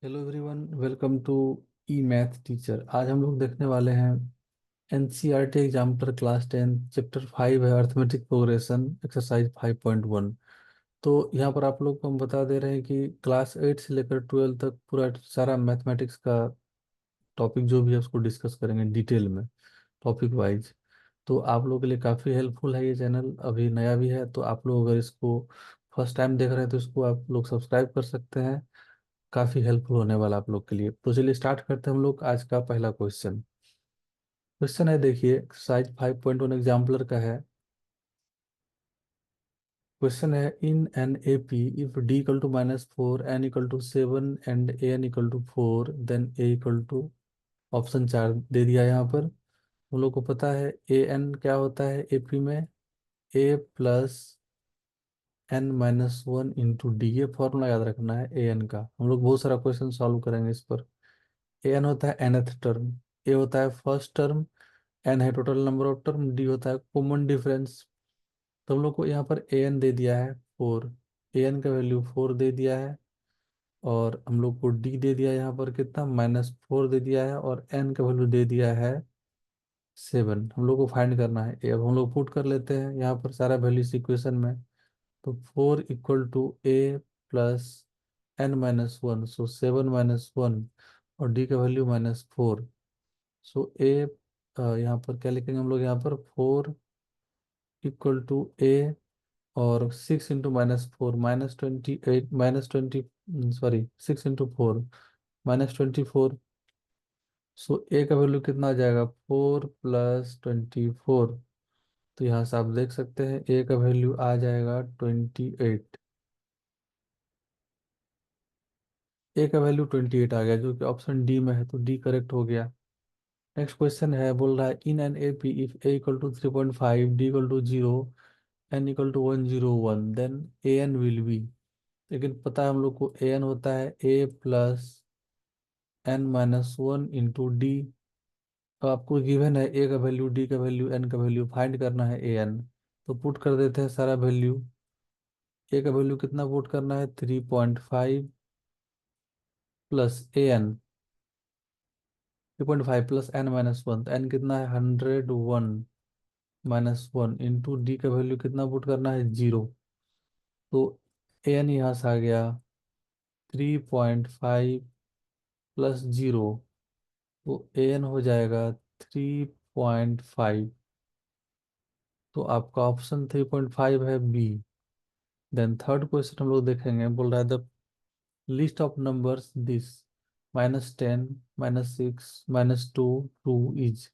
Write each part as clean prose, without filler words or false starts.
Hello everyone, welcome to E math teacher. आज हम लोग देखने वाले हैं एनसीईआरटी एग्जाम्पलर क्लास 10 चैप्टर 5 है अर्थमेटिक प्रोग्रेशन एक्सरसाइज 5.1। तो यहाँ पर आप लोग को हम बता दे रहे हैं कि क्लास 8 से लेकर 12 तक पूरा सारा मैथमेटिक्स का टॉपिक जो भी है उसको डिस्कस करेंगे डिटेल में, टॉपिक वाइज। तो आप लोगों के लिए काफ़ी हेल्पफुल है ये चैनल, अभी नया भी है। तो आप लोग अगर इसको फर्स्ट टाइम देख रहे हैं तो इसको आप लोग सब्सक्राइब कर सकते हैं। काफी हेल्पफुल होने वाला आप लोग के लिए। तो चलिए स्टार्ट करते हैं हम लोग आज का पहला क्वेश्चन। क्वेश्चन है, देखिए, एक्सरसाइज 5.1 एग्जाम्पलर का है। क्वेश्चन है, in an A P if D equal to -4 N equal to 7 and A N equal to 4 then A equal to option 4 दे दिया। यहाँ पर हम लोग को पता है ए एन क्या होता है ए पी में, a plus N minus one into d. ये फॉर्मूला याद रखना है ए एन का। हम लोग बहुत सारा क्वेश्चन सॉल्व करेंगे इस पर। ए एन होता है nth टर्म, ए होता है फर्स्ट टर्म, एन है total number of term, D होता है कॉमन डिफरेंस। तो हम लोग को यहाँ पर ए एन दे दिया है 4, ए एन का वैल्यू 4 दे दिया है। और हम लोग को डी दे दिया है यहाँ पर कितना, -4 दे दिया है। और एन का वैल्यू दे दिया है 7। हम लोग को फाइंड करना है ए। अब हम लोग पुट कर लेते हैं यहाँ पर सारा वैल्यू इस इक्वेशन में। तो 4 equal to A plus N minus one, so 7 - 1, और डी का वैल्यू -4। सो ए यहाँ पर क्या लिखेंगे हम लोग, यहाँ पर 4 इक्वल टू ए और 6 × -4 -28 -20, सॉरी 6 × 4 -24। सो ए का वैल्यू कितना आ जाएगा, 4 + 24। तो यहाँ से आप देख सकते हैं ए का वैल्यू आ जाएगा 28। ए का वैल्यू 28 आ गया, जो कि ऑप्शन डी में है, तो डी करेक्ट हो गया। नेक्स्ट क्वेश्चन है, बोल रहा है in an A P if A equal to 3.5 D equal to 0 N equal to 101 then A N will be. लेकिन पता है हम लोग को ए एन होता है a plus N minus one into d. तो आपको गिवन है ए का वैल्यू, डी का वैल्यू, एन का वैल्यू, फाइंड करना है ए एन। तो पुट कर देते हैं सारा वैल्यू। ए का वैल्यू कितना पुट करना है, 3.5 plus a n, 3.5 plus N minus one, तो एन कितना है 101 -1 इंटू डी का वैल्यू कितना पुट करना है 0। तो ए एन यहाँ से आ गया 3.5 प्लस 0, तो ए एन हो जाएगा 3.5। तो आपका ऑप्शन 3.5 है बी। देन थर्ड क्वेश्चन हम लोग देखेंगे, बोल रहा है the list of numbers this -10 -6 -2 2 is.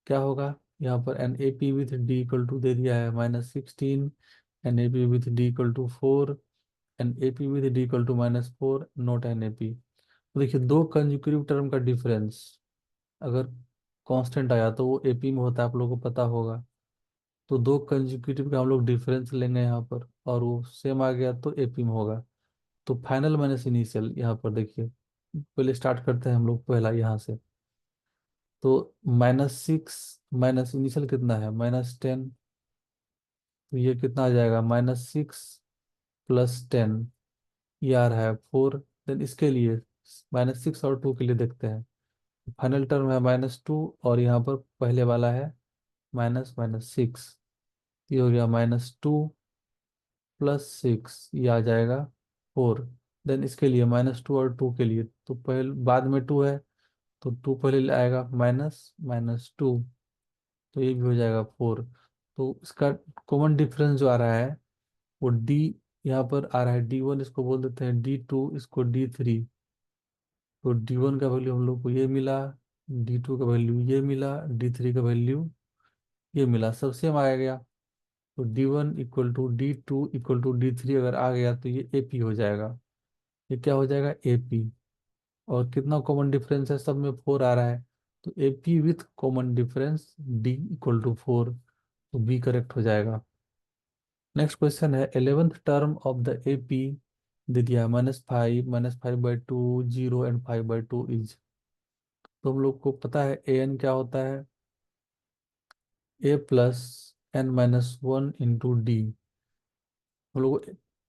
क्या होगा यहाँ पर, an A P with d equal to दे दिया है -16, an A P with d equal to 4, an A P with d equal to -4, not an A P. तो देखिए, दो कंजिक्यूटिव टर्म का डिफरेंस अगर कांस्टेंट आया तो वो एपी में होता है, आप लोगों को पता होगा। तो दो कंजिक्यूटिव का हम लोग डिफरेंस लेंगे यहाँ पर, और वो सेम आ गया तो एपी में होगा। तो फाइनल माइनस इनिशियल, यहाँ पर देखिए, पहले स्टार्ट करते हैं हम लोग पहला यहाँ से। तो -6 माइनस इनिशियल कितना है -10, तो ये कितना आ जाएगा, -6 प्लस 10, ये आ रहा है 4। देन इसके लिए -6 और 2 के लिए देखते हैं। फाइनल टर्म है -2, और यहाँ पर पहले वाला है -6। ये हो गया -2 प्लस 6, ये आ जाएगा 4। देन इसके लिए -2 और 2 के लिए, तो पहले बाद में 2 है तो 2 पहले आएगा, -2, तो ये भी हो जाएगा 4। तो इसका कॉमन डिफरेंस जो आ रहा है वो डी, यहाँ पर आ रहा है D1, इसको बोल देते हैं D2, इसको D3। तो D1 का वैल्यू हम लोग को ये मिला, D2 का वैल्यू ये मिला, D3 का वैल्यू ये मिला, सब सेम आ गया। तो D1 equal to D2 equal to D3 अगर आ गया तो ये AP हो जाएगा। ये क्या हो जाएगा, AP। और कितना कॉमन डिफरेंस है, सब में 4 आ रहा है, तो AP with common difference D equal to 4, तो B करेक्ट हो जाएगा। नेक्स्ट क्वेश्चन है, 11th term of the AP दे दिया है -5 -5/2 0 एंड 5/2 इज। तो हम लोग को पता है ए एन क्या होता है, a plus N minus one into d. हम लोग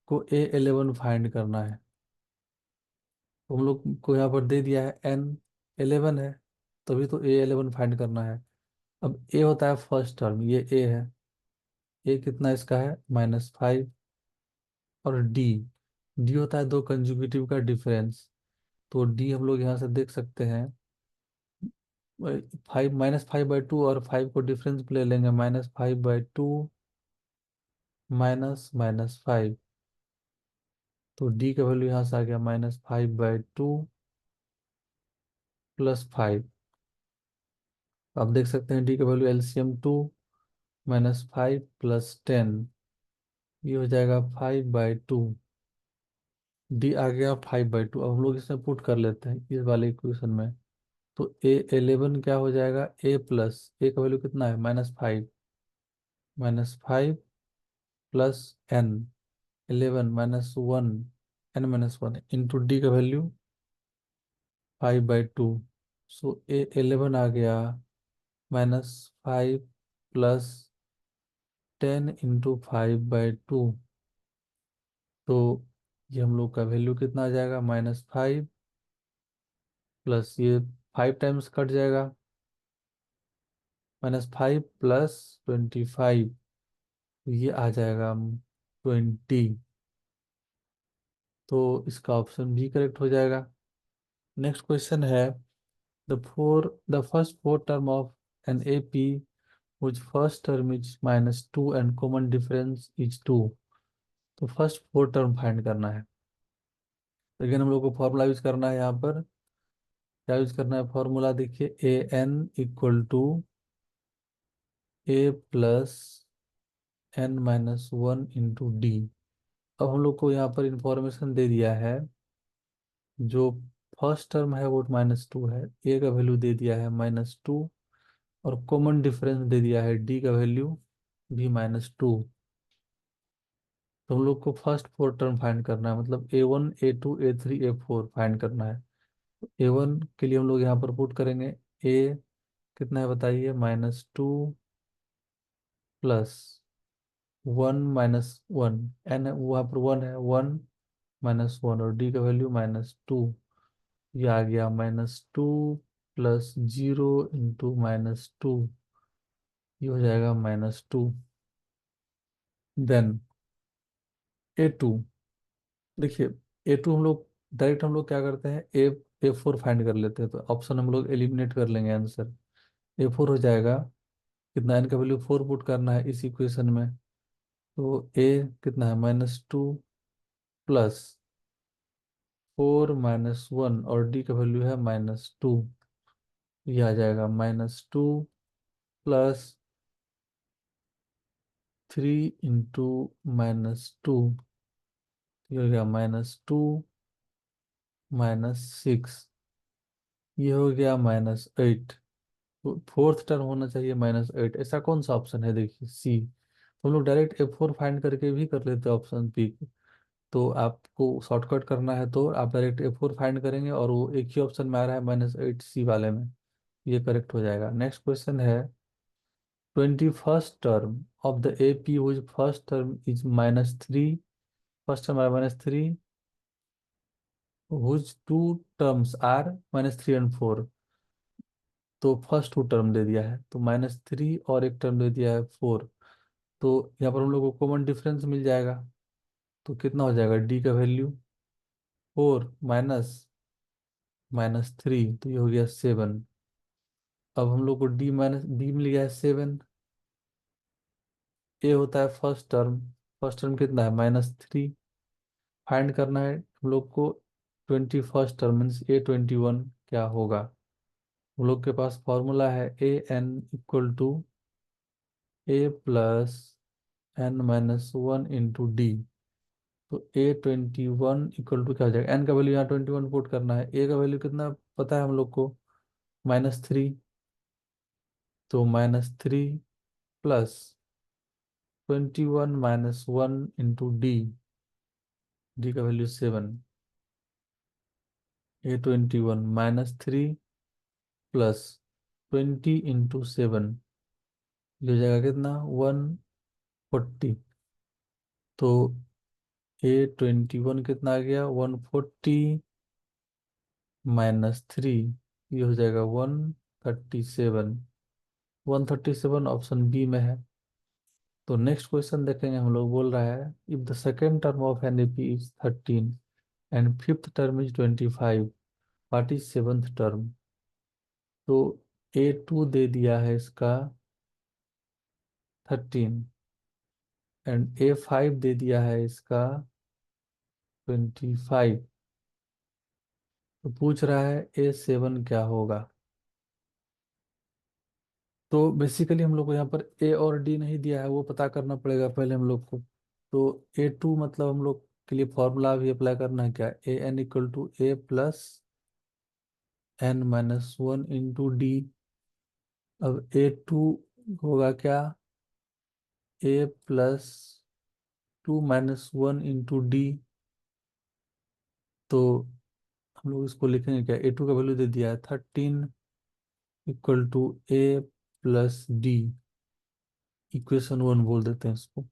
को A11 फाइंड करना है। तो हम लोग को यहाँ पर दे दिया है n 11 है, तभी तो a 11 फाइंड करना है। अब a होता है फर्स्ट टर्म, ये a है, a कितना इसका है -5। और d होता है दो कंजुगेटिव का डिफरेंस, तो d हम लोग यहाँ से देख सकते हैं 5 -5/2, और 5 को डिफरेंस पे ले लेंगे, -5/2 -5। तो d का वैल्यू यहाँ से आ गया -5/2 +5। आप देख सकते हैं d का वैल्यू एलसीएम 2 -5 +10, ये हो जाएगा 5/2। डी आ गया 5/2। अब हम लोग इसमें पुट कर लेते हैं इस वाले इक्वेशन में। तो a 11 क्या हो जाएगा, a का वैल्यू कितना है -5, -5 +n, 11 -1 n-1 इंटू डी का वैल्यू 5/2। सो a 11 आ गया -5 +10 इंटू 5/2। तो ये हम लोग का वैल्यू कितना आ जाएगा, -5 प्लस ये 5 टाइम्स कट जाएगा, -5 +25, ये आ जाएगा 20। तो इसका ऑप्शन भी करेक्ट हो जाएगा। नेक्स्ट क्वेश्चन है, the first four term of an A P which first term is -2 and common difference is 2। तो फर्स्ट फोर टर्म फाइंड करना है। लेकिन हम लोग को फॉर्मूला यूज करना है यहाँ पर। क्या यूज करना है फॉर्मूला, देखिए an = a + n-1 × d। अब हम लोग को यहाँ पर इंफॉर्मेशन दे दिया है, जो फर्स्ट टर्म है वो -2 है, ए का वैल्यू दे दिया है -2, और कॉमन डिफरेंस दे दिया है डी का वैल्यू भी -2। तो हम लोग को फर्स्ट फोर टर्म फाइंड करना है, मतलब a1 a2 a3 a4 find करना है। a1 के लिए हम लोग यहाँ पर पुट करेंगे, a कितना है बताइए, -2 +1 n वहाँ पर 1 है, 1 -1, और d का वैल्यू -2। ये आ गया -2 +0 इंटू -2, ये हो जाएगा -2। देन a2, देखिए a2 हम लोग डायरेक्ट हम लोग क्या करते हैं, a4 फाइंड कर लेते हैं, तो ऑप्शन हम लोग एलिमिनेट कर लेंगे, आंसर a4 हो जाएगा। कितना, n का वैल्यू 4 पुट करना है इस इक्वेशन में। तो a कितना है -2 +4 -1, और d का वैल्यू है -2, ये आ जाएगा -2 +3 इंटू -2, ये हो गया -2 -6, ये हो गया -8। तो फोर्थ टर्म होना चाहिए -8, ऐसा कौन सा ऑप्शन है, देखिए सी। तो हम लोग डायरेक्ट A4 फाइंड करके भी कर लेते हैं ऑप्शन पी। तो आपको शॉर्टकट करना है तो आप डायरेक्ट A4 फाइंड करेंगे, और वो एक ही ऑप्शन में आ रहा है -8 सी वाले में, ये करेक्ट हो जाएगा। नेक्स्ट क्वेश्चन है, 21st term of the A P whose first term is -3, first term है -3, whose two terms are -3 and 4। तो फर्स्ट टू टर्म दे दिया है, तो -3 और एक टर्म दे दिया है 4। तो यहाँ पर हम लोग को कॉमन डिफरेंस मिल जाएगा। तो कितना हो जाएगा, डी का वैल्यू 4 -3, तो ये हो गया 7। अब हम लोग को डी मिल गया है 7। ए होता है फर्स्ट टर्म, फर्स्ट टर्म कितना है -3, फाइंड करना है हम लोग को 21st टर्म मीन्स A21 क्या होगा। हम लोग के पास फॉर्मूला है an = a + n-1 × d। तो A21 क्या हो जाएगा, n का वैल्यू यहाँ 21 पुट करना है, a का वैल्यू कितना पता है हम लोग को, -3। तो -3 +21 - 1 × d, d का वैल्यू 7। A21 -3 +20 × 7, ये हो जाएगा कितना, 140। तो A21 कितना आ गया, 140 -3, ये हो जाएगा 137। 137 ऑप्शन बी में है। तो नेक्स्ट क्वेश्चन देखेंगे हम लोग। बोल रहा है if the second term of an AP is 13 and fifth term is 25, what is seventh term? तो A2 दे दिया है इसका 13 एंड A5 दे दिया है इसका 25। तो पूछ रहा है A7 क्या होगा। तो बेसिकली हम लोग को यहाँ पर ए और डी नहीं दिया है, वो पता करना पड़ेगा पहले हम लोग को। तो A2 मतलब हम लोग के लिए फॉर्मूला भी अप्लाई करना है क्या, AN = A+N-1 × D। अब A2 होगा क्या, A+2 - 1 × D। तो हम लोग इसको लिखेंगे क्या, A2 का वैल्यू दे दिया है 13 = A+D। इक्वेशन 1 बोल देते हैं इसको।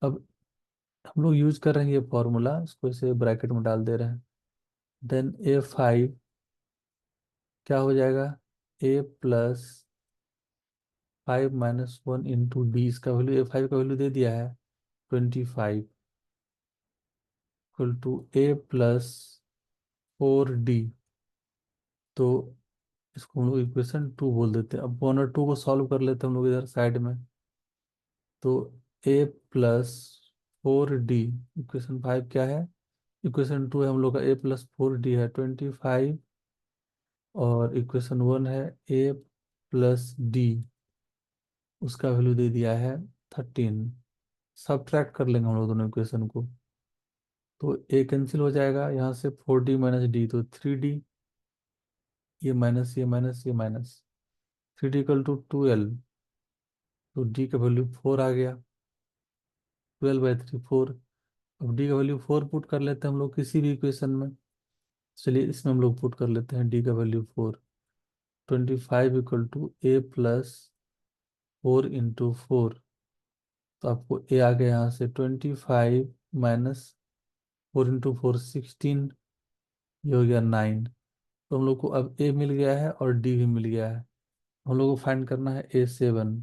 अब हम लोग यूज कर रहे हैं ये फॉर्मूला, इसको इसे ब्रैकेट में डाल दे रहे हैं। देन A5 क्या हो जाएगा, A+5 - 1 × D। इसका वैल्यू A5 का वैल्यू दे दिया है 25 A+4D। तो इसको हम लोग इक्वेशन 2 बोल देते हैं। अब 1 और 2 को सॉल्व कर लेते हैं हम लोग इधर साइड में। तो A+4D, इक्वेशन 5 क्या है, इक्वेशन 2 है हम लोग का A+4D है 25, और इक्वेशन 1 है A+D, उसका वैल्यू दे दिया है 13। सब्ट्रैक्ट कर लेंगे हम लोग दोनों इक्वेशन को। तो A कैंसिल हो जाएगा यहाँ से, 4D - D तो 3D, ये माइनस ये माइनस ये माइनस, 3D = 12। तो D का वैल्यू 4 आ गया, 12/3 4। अब D का वैल्यू 4 पुट कर लेते हैं हम लोग किसी भी इक्वेशन में। चलिए इसमें हम लोग पुट कर लेते हैं D का वैल्यू 4। 25 = A+4 × 4। तो आपको A आ गया यहाँ से 25 - 4 × 4 16, ये हो गया 9। तो हम लोग को अब A मिल गया है और D भी मिल गया है। हम लोग को फाइंड करना है A7।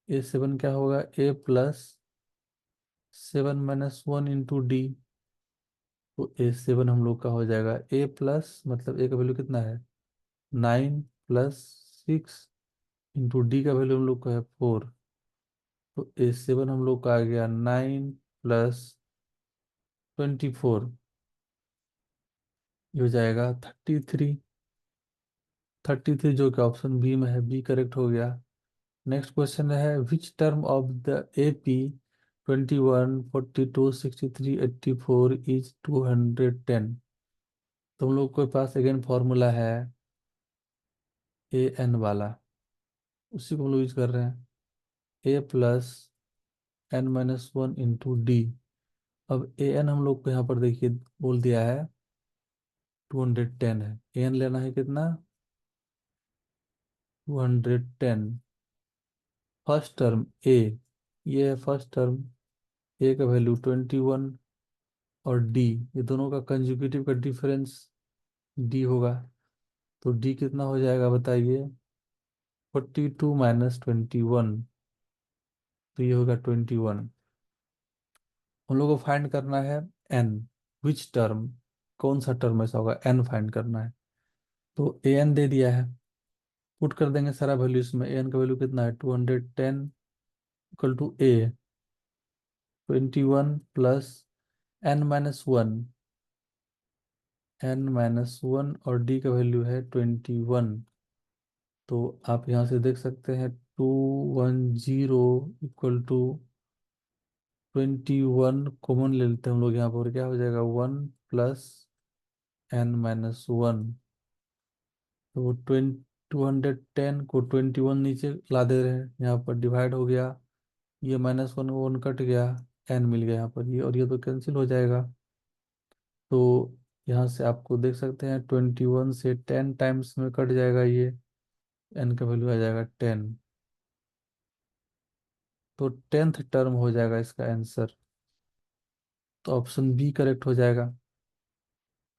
A7 क्या होगा, A+7 - 1 × D। तो A7 हम लोग का हो जाएगा A प्लस, मतलब A का वैल्यू कितना है 9 + 6 × D का वैल्यू हम लोग का है 4। तो A7 हम लोग का आ गया 9 + 24, ये हो जाएगा 33। 33 जो कि ऑप्शन बी में है, बी करेक्ट हो गया। नेक्स्ट क्वेश्चन है which term of the AP 21 42 63 84 is 210। तो हम लोग के पास अगेन फॉर्मूला है AN वाला, उसी को हम लोग यूज कर रहे हैं। A+N-1 × D। अब AN हम लोग को यहाँ पर देखिए बोल दिया है 210 है। AN लेना है कितना, 210। फर्स्ट टर्म A, ये है फर्स्ट टर्म। A का वैल्यू 21 और D, ये दोनों का कंजुगेटिव का डिफरेंस D होगा। तो D कितना हो जाएगा बताइए, 42 - 21, तो ये होगा 21। हम लोग को फाइंड करना है N, विच टर्म, कौन सा टर्म ऐसा होगा, N फाइंड करना है। तो AN दे दिया है, पुट कर देंगे सारा वैल्यू इसमें। AN का वैल्यू कितना है 210 = A 21 + N-1, N-1 और D का वैल्यू है 21। तो आप यहाँ से देख सकते हैं 210 = 21 कॉमन ले लेते हैं हम लोग यहाँ पर, क्या हो जाएगा 1 + N-1। तो 210 को 21 नीचे ला दे रहे हैं, यहाँ पर डिवाइड हो गया, ये -1 1 कट गया, N मिल गया यहाँ पर, ये और ये तो कैंसिल हो जाएगा। तो यहाँ से आपको देख सकते हैं 21 से 10 टाइम्स में कट जाएगा ये, N का वैल्यू आ जाएगा 10। तो 10th टर्म हो जाएगा इसका आंसर। तो ऑप्शन बी करेक्ट हो जाएगा।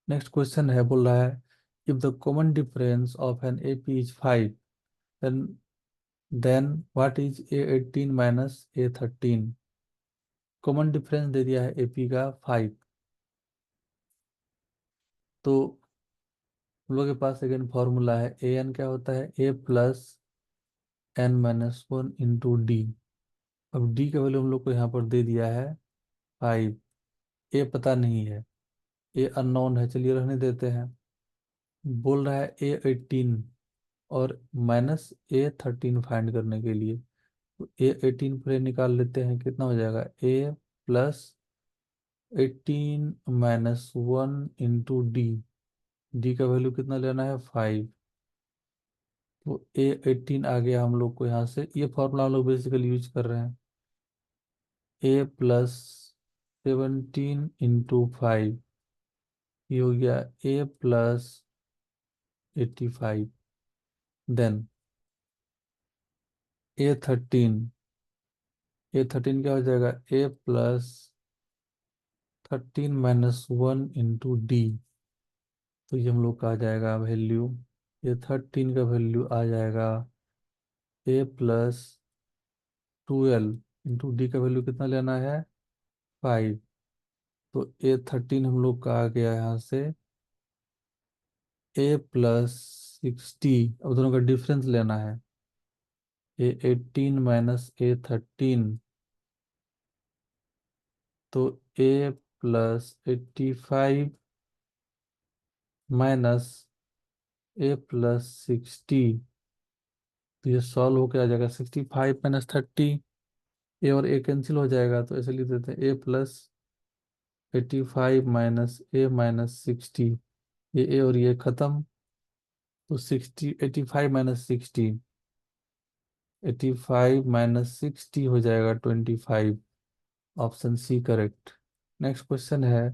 नेक्स्ट क्वेश्चन है, बोल रहा है if the common difference of an A P is 5, then then what is A18 minus A13। Common difference दे दिया है एपी का 5। तो हम लोग के पास अगेन फॉर्मूला है, ए एन क्या होता है, a plus N minus one into d. अब डी का वैल्यू हम लोग को यहाँ पर दे दिया है 5। ए पता नहीं है, ए अननोन है, चलिए रहने देते हैं। बोल रहा है A18 और माइनस A13 फाइंड करने के लिए। तो A18 पहले निकाल लेते हैं, कितना हो जाएगा, a plus 18 minus one into d. D का वैल्यू कितना लेना है, 5। तो A18 आ गया हम लोग को यहाँ से, ये फॉर्मूला हम लोग बेसिकली यूज कर रहे हैं। ए प्लस 17 इंटू 5, ये हो गया ए प्लस 85। देन A13, A13 क्या हो जाएगा, a plus 13 minus 1 into d. तो ये हम लोग का आ जाएगा वैल्यू, ये 13 का वैल्यू आ जाएगा ए प्लस 12 इंटू डी का वैल्यू कितना लेना है, 5। तो A13 हम लोग का आ गया यहाँ से A+60। अब दोनों का डिफरेंस लेना है, A18 माइनस A13। तो A+85 माइनस A+60। तो ये सॉल्व होकर आ जाएगा 65 माइनस 30। ए और ए कैंसिल हो जाएगा, तो ऐसे लिख देते हैं A+85 माइनस A-60। ये ए और ये खत्म। तो 85 माइनस 60, 85 माइनस 60 हो जाएगा 25। Option C correct. Next question है,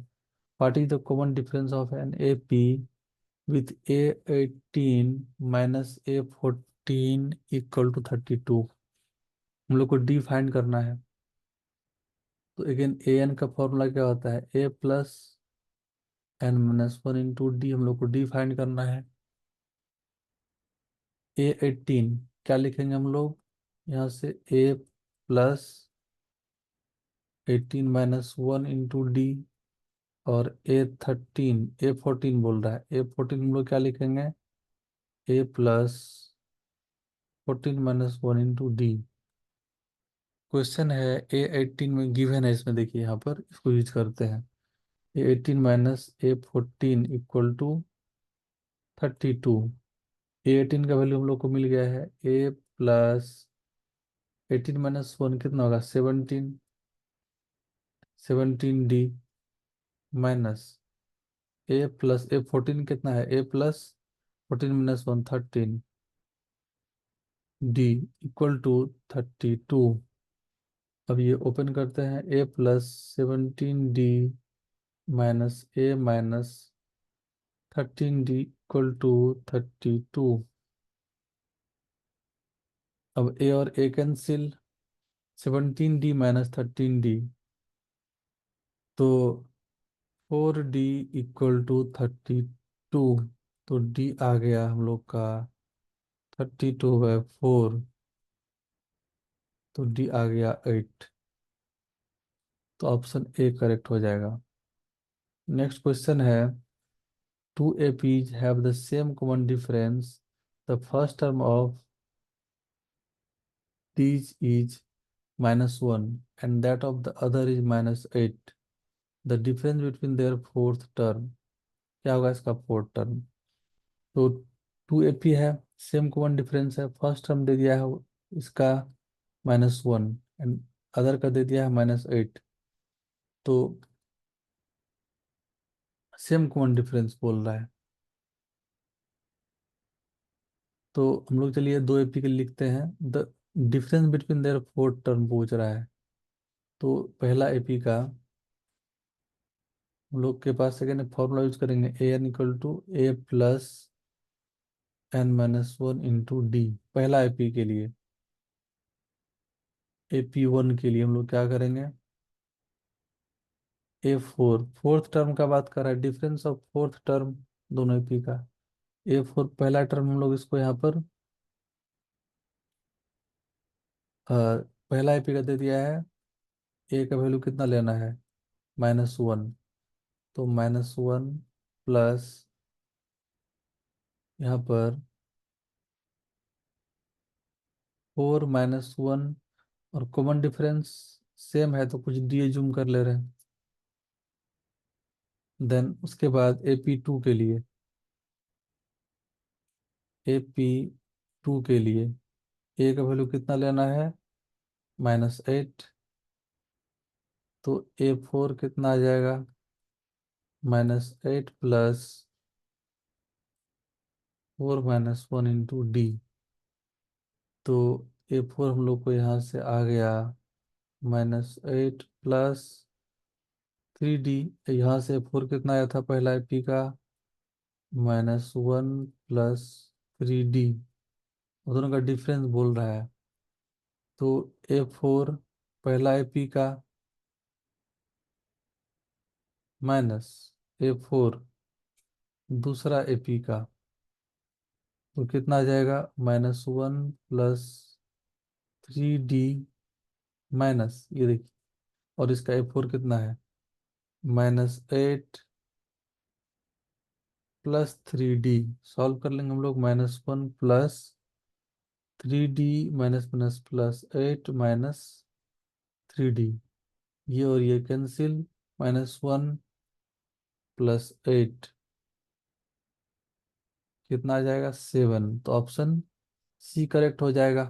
what is the common difference of an A P with A18 minus A14 equal to 32। हम लोग को डी फाइंड करना है। तो अगेन ए एन का फॉर्मूला क्या होता है, a plus N minus one into d. हम लोग को डी फाइंड करना है। A18 क्या लिखेंगे हम लोग, यहाँ से ए प्लस 18 माइनस 1 इंटू डी। और A14 बोल रहा है, A14 हम लोग क्या लिखेंगे, a plus 14 minus 1 into d. Question है A18 में गिवन है, इसमें देखिए यहाँ पर इसको यूज करते हैं। A18 minus A14 equal to 32। A18 का वैल्यू हम लोग को मिल गया है, ए प्लस 18 माइनस 1 कितना होगा, 17, 17D माइनस A14 कितना है, A+14 minus 1 13D equal to 32। अब ये ओपन करते हैं, A+17D minus A-13D equal to 32। अब ए और ए कैंसिल, 17D माइनस 13D, तो 4D इक्वल टू 32। तो डी आ गया हम लोग का 32/4। तो डी आ गया 8। तो ऑप्शन ए करेक्ट हो जाएगा। नेक्स्ट क्वेश्चन है, to APs have the same common difference. The first term of these is -1 and that of the other is -8. The difference between their fourth term, क्या होगा इसका fourth term. तो 2AP है, same common difference है, first term दे दिया है इसका -1 and other का दे दिया है -8। तो सेम कॉमन डिफरेंस बोल रहा है। तो हम लोग चलिए 2AP के लिखते हैं, the difference between their fourth term पूछ रहा है। तो पहला एपी का हम लोग के पास सेकेंड फॉर्मूला यूज करेंगे, AN = A+N-1 इंटू डी। पहला एपी के लिए, AP1 के लिए हम लोग क्या करेंगे, A4 फोर्थ टर्म का बात कर रहा है, डिफरेंस ऑफ फोर्थ टर्म दोनों एपी का। A4 पहला टर्म हम लोग इसको यहाँ पर पहला एपी का दे दिया है। ए का वैल्यू कितना लेना है, -1। तो -1 प्लस यहाँ पर 4 -1, और कॉमन डिफरेंस सेम है तो कुछ डी जूम कर ले रहे हैं। देन उसके बाद AP2 के लिए, AP2 के लिए ए का वैल्यू कितना लेना है, -8। तो A4 कितना आ जाएगा, -8 प्लस 4 - 1 × D। तो A4 हम लोग को यहाँ से आ गया -8 प्लस 3D। यहाँ से A4 कितना आया था पहला एपी का, -1 प्लस 3D। दोनों का डिफरेंस बोल रहा है। तो A4 पहला एपी का माइनस A4 दूसरा एपी का, तो कितना आ जाएगा, -1 प्लस 3D माइनस, ये देखिए, और इसका A4 कितना है, -8 प्लस 3D। सॉल्व कर लेंगे हम लोग, -1 plus 3D minus minus plus 8 -3D। ये और ये कैंसिल, -1 प्लस 8 कितना आ जाएगा, 7। तो ऑप्शन C करेक्ट हो जाएगा।